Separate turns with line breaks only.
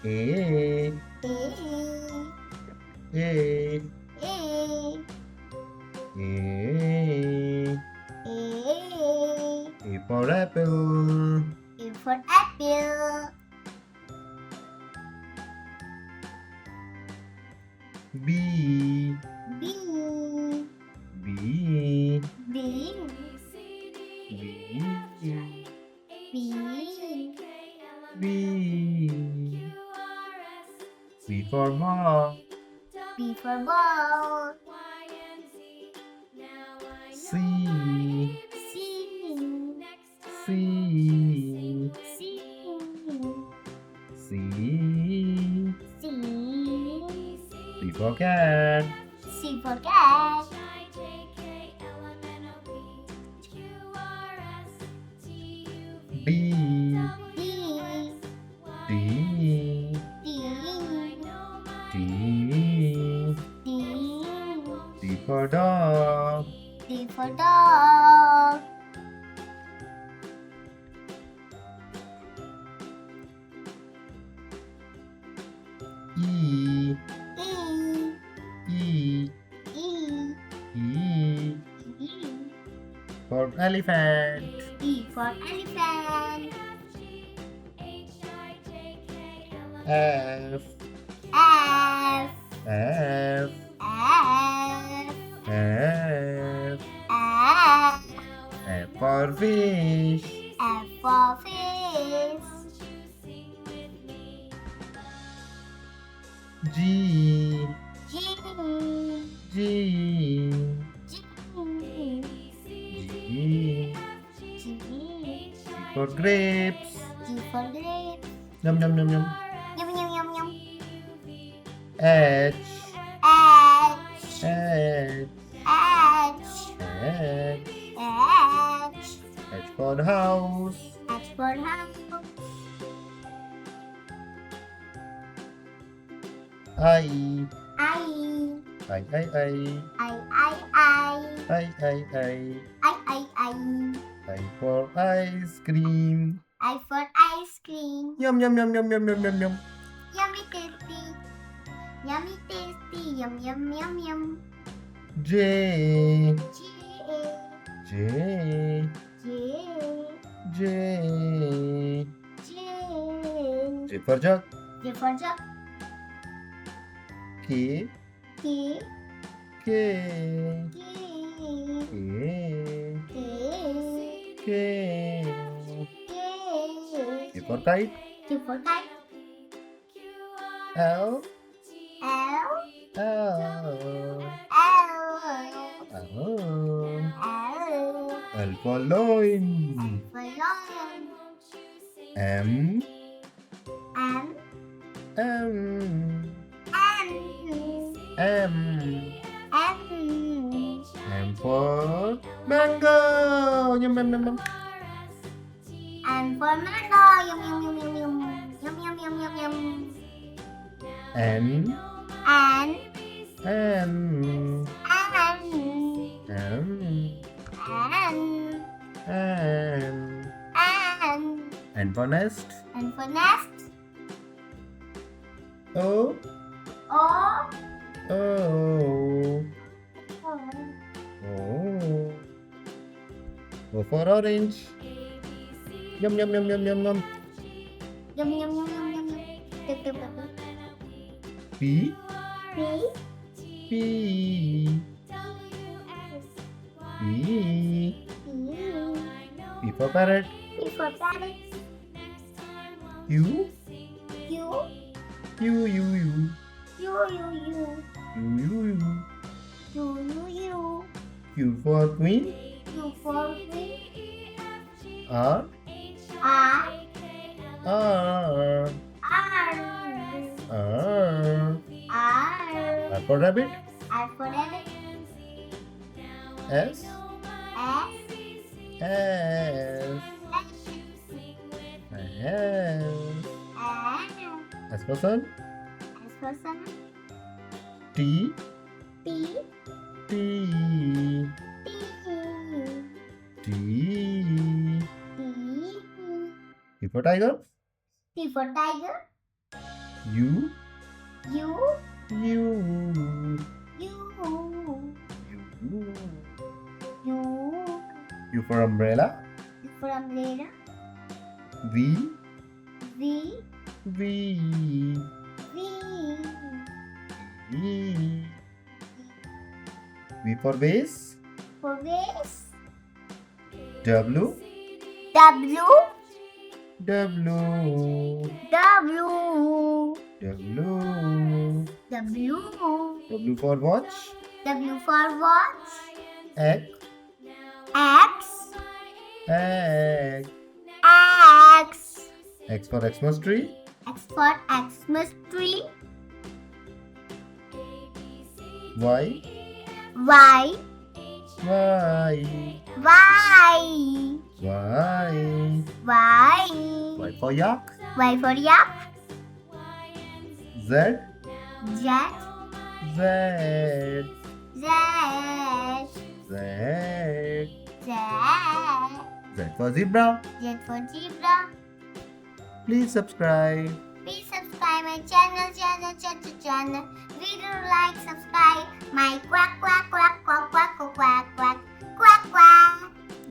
A.
A.
A.
A.
A.
A.
A for apple.
A for apple.
B.
B.
B.
B.
B.
B.
B. B for ball.
B for ball.
C.
C.
C.
C.
C.
C.
C for cat.
C for cat.
D.
D.
D.
D.
D.
D.
D for dog.
D for dog.
E.
E.
E.
E.
E
E.
for elephant.
E for elephant.
F.
F.
F.
F.
F.
F.
F for fish.
F for fish.
G.
G.
G.
G.
G.
G.
G for grapes.
G for grape.
Yum yum yum yum.
Yum yum yum yum.
H.
H.
H.
H.
H.
H.
H for house.
H for house.
I.
I.
I. I. I.
I. I.
I. I. I.
I.
I for ice cream.
I for ice cream.
Yum yum yum yum yum yum yum yum.
Yummy tasty. Yummy tasty. Yum yum yum yum.
J.
J.
J.
J.
J.
J.
J for jug.
J for jug.
K.
K.
K.
K.
K.
K.
K.
K.
K for kite.
K for kite.
L.
L.
L.
L.
L.
L.
L for loin.
For lion.
M.
M.
M.
M.
M.
M.
M for mango. Yum yum yum yum.
And for mango. Yum yum yum yum yum. Yum yum yum yum yum.
N.
And.
N.
And.
N.
And.
N.
And.
N for nest.
And for nest.
O.
O.
O. O. O for orange. Yum yum yum yum yum yum.
Yum yum yum yum yum yum. Tup, tup, tup, tup.
P.
P.
P. P. P for parrot.
P for parrot.
U.
Q.
U U U.
U. U. U.
U U U.
U. U. U.
Q for queen.
Q for queen.
R.
R.
R.
R.
R.
R.
R for rabbit.
R for rabbit.
S.
S.
S. S. S for sun.
S for sun.
T.
T.
T.
T.
T.
T.
T for tiger.
T for tiger.
U.
U.
U.
U.
U.
U.
U for umbrella.
U for umbrella.
V.
V.
V.
V.
V. V for vase.
For vase.
W.
W.
W.
W.
W.
W.
W for watch.
W for watch.
X.
X.
X.
X.
X for Xmas tree.
X for Xmas tree.
Y.
Y.
Y.
Y.
Y.
Y.
Y for yak.
Y for yak.
Z.
Z.
Z.
Z.
Z.
Z.
Z for zebra.
Z for zebra.
Please subscribe.
Please subscribe my channel. Video like, subscribe my quack quack quack quack quack quack quack quack.